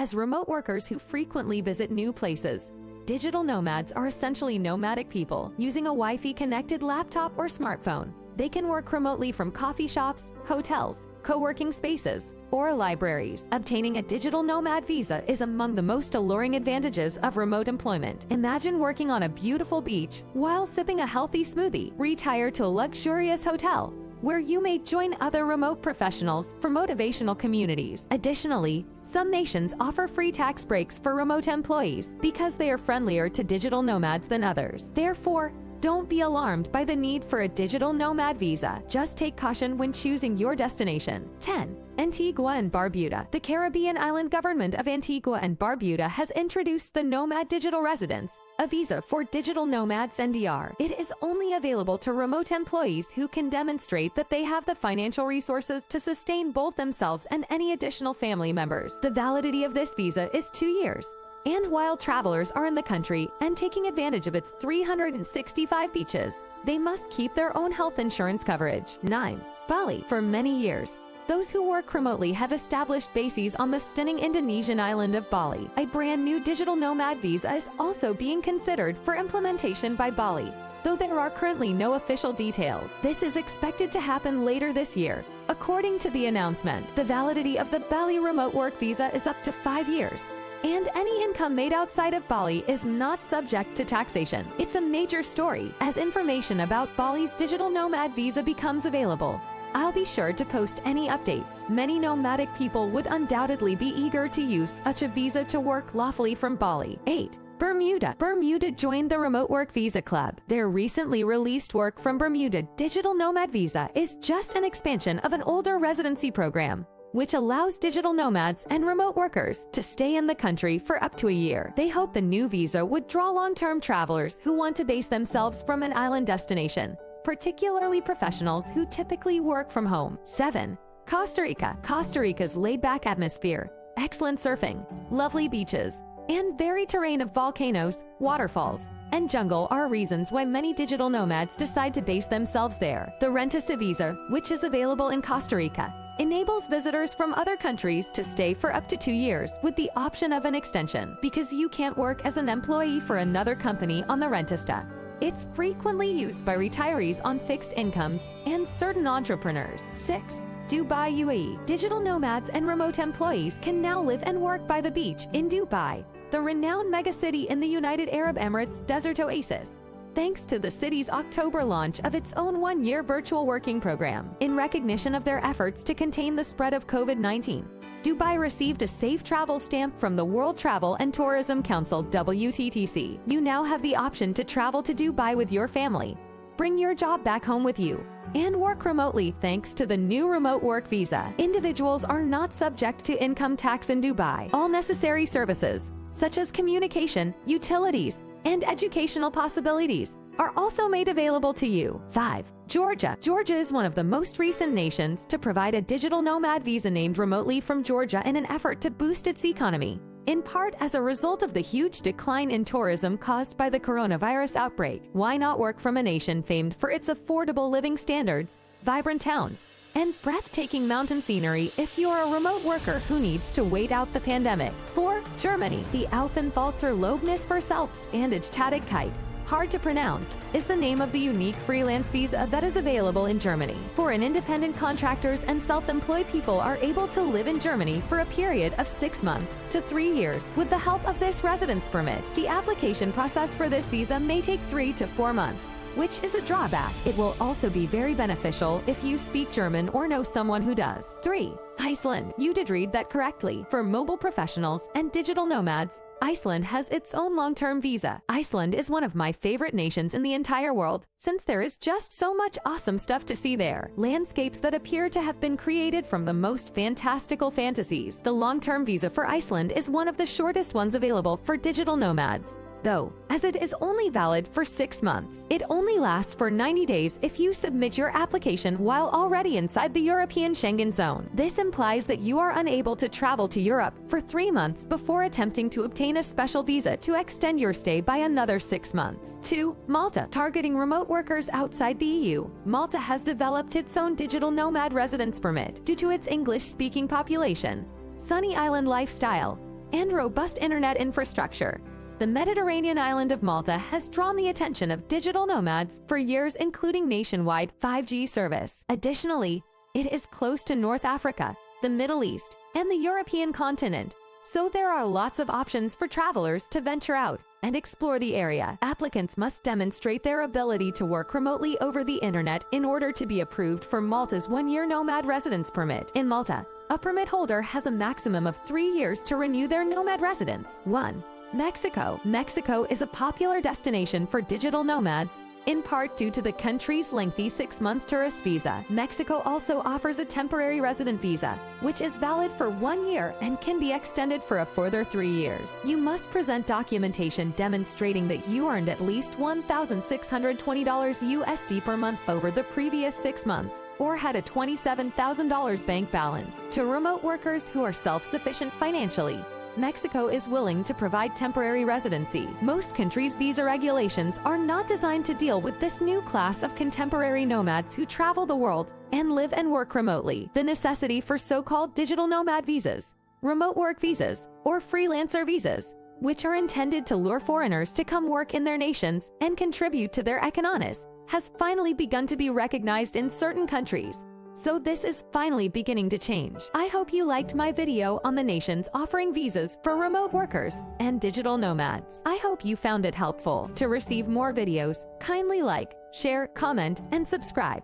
as remote workers who frequently visit new places. Digital nomads are essentially nomadic people using a Wi-Fi connected laptop or smartphone. They can work remotely from coffee shops, hotels, co-working spaces, or libraries. Obtaining a digital nomad visa is among the most alluring advantages of remote employment. Imagine working on a beautiful beach while sipping a healthy smoothie. Retire to a luxurious hotel, where you may join other remote professionals for motivational communities. Additionally, some nations offer free tax breaks for remote employees because they are friendlier to digital nomads than others. Therefore, don't be alarmed by the need for a digital nomad visa. Just take caution when choosing your destination. 10. Antigua and Barbuda. The Caribbean island government of Antigua and Barbuda has introduced the Nomad Digital Residence, a visa for digital nomads NDR. It is only available to remote employees who can demonstrate that they have the financial resources to sustain both themselves and any additional family members. The validity of this visa is 2 years. And while travelers are in the country and taking advantage of its 365 beaches, they must keep their own health insurance coverage. 9. Bali. For many years, those who work remotely have established bases on the stunning Indonesian island of Bali. A brand new digital nomad visa is also being considered for implementation by Bali, though there are currently no official details. This is expected to happen later this year. According to the announcement, the validity of the Bali remote work visa is up to 5 years. And any income made outside of Bali is not subject to taxation. It's a major story as information about Bali's digital nomad visa becomes available. I'll be sure to post any updates. Many nomadic people would undoubtedly be eager to use such a visa to work lawfully from Bali. 8. Bermuda. Bermuda joined the Remote Work Visa Club. Their recently released Work from Bermuda Digital Nomad Visa is just an expansion of an older residency program, which allows digital nomads and remote workers to stay in the country for up to a year. They hope the new visa would draw long-term travelers who want to base themselves from an island destination, particularly professionals who typically work from home. 7. Costa Rica. Costa Rica's laid-back atmosphere, excellent surfing, lovely beaches, and varied terrain of volcanoes, waterfalls, and jungle are reasons why many digital nomads decide to base themselves there. The Rentista visa, which is available in Costa Rica, enables visitors from other countries to stay for up to 2 years with the option of an extension. Because you can't work as an employee for another company on the Rentista, it's frequently used by retirees on fixed incomes and certain entrepreneurs. 6. Dubai, UAE. Digital nomads and remote employees can now live and work by the beach in Dubai, the renowned megacity in the United Arab Emirates desert oasis, thanks to the city's October launch of its own 1-year virtual working program. In recognition of their efforts to contain the spread of COVID-19, Dubai received a safe travel stamp from the World Travel and Tourism Council (WTTC). You now have the option to travel to Dubai with your family, bring your job back home with you, and work remotely thanks to the new remote work visa. Individuals are not subject to income tax in Dubai. All necessary services, such as communication, utilities, and educational possibilities, are also made available to you. 5. Georgia. Georgia is one of the most recent nations to provide a digital nomad visa named remotely from Georgia in an effort to boost its economy, in part as a result of the huge decline in tourism caused by the coronavirus outbreak. Why not work from a nation famed for its affordable living standards, vibrant towns, and breathtaking mountain scenery if you're a remote worker who needs to wait out the pandemic? 4. Germany. The Aufenthaltser Lobnis für Selbstständigkeit, hard to pronounce, is the name of the unique freelance visa that is available in Germany. Foreign independent contractors and self-employed people are able to live in Germany for a period of 6 months to 3 years with the help of this residence permit. The application process for this visa may take 3 to 4 months, which is a drawback. It will also be very beneficial if you speak German or know someone who does. 3. Iceland. You did read that correctly. For mobile professionals and digital nomads, Iceland has its own long-term visa. Iceland is one of my favorite nations in the entire world, since there is just so much awesome stuff to see there. Landscapes that appear to have been created from the most fantastical fantasies. The long-term visa for Iceland is one of the shortest ones available for digital nomads, though, as it is only valid for 6 months. It only lasts for 90 days if you submit your application while already inside the European Schengen zone. This implies that you are unable to travel to Europe for 3 months before attempting to obtain a special visa to extend your stay by another 6 months. 2. Malta. Targeting remote workers outside the EU, Malta has developed its own digital nomad residence permit due to its English-speaking population, sunny island lifestyle, and robust internet infrastructure. The Mediterranean island of Malta has drawn the attention of digital nomads for years, including nationwide 5G service. Additionally, it is close to North Africa, the Middle East, and the European continent, so there are lots of options for travelers to venture out and explore the area. Applicants must demonstrate their ability to work remotely over the internet in order to be approved for Malta's one-year nomad residence permit. In Malta, a permit holder has a maximum of 3 years to renew their nomad residence. 1. Mexico. Mexico is a popular destination for digital nomads, in part due to the country's lengthy 6-month tourist visa. Mexico also offers a temporary resident visa, which is valid for 1 year and can be extended for a further 3 years. You must present documentation demonstrating that you earned at least $1,620 USD per month over the previous 6 months, or had a $27,000 bank balance. To remote workers who are self-sufficient financially, Mexico is willing to provide temporary residency. Most countries' visa regulations are not designed to deal with this new class of contemporary nomads who travel the world and live and work remotely. The necessity for so-called digital nomad visas, remote work visas, or freelancer visas, which are intended to lure foreigners to come work in their nations and contribute to their economies, has finally begun to be recognized in certain countries. So this is finally beginning to change. I hope you liked my video on the nations offering visas for remote workers and digital nomads. I hope you found it helpful. To receive more videos, kindly like, share, comment, and subscribe.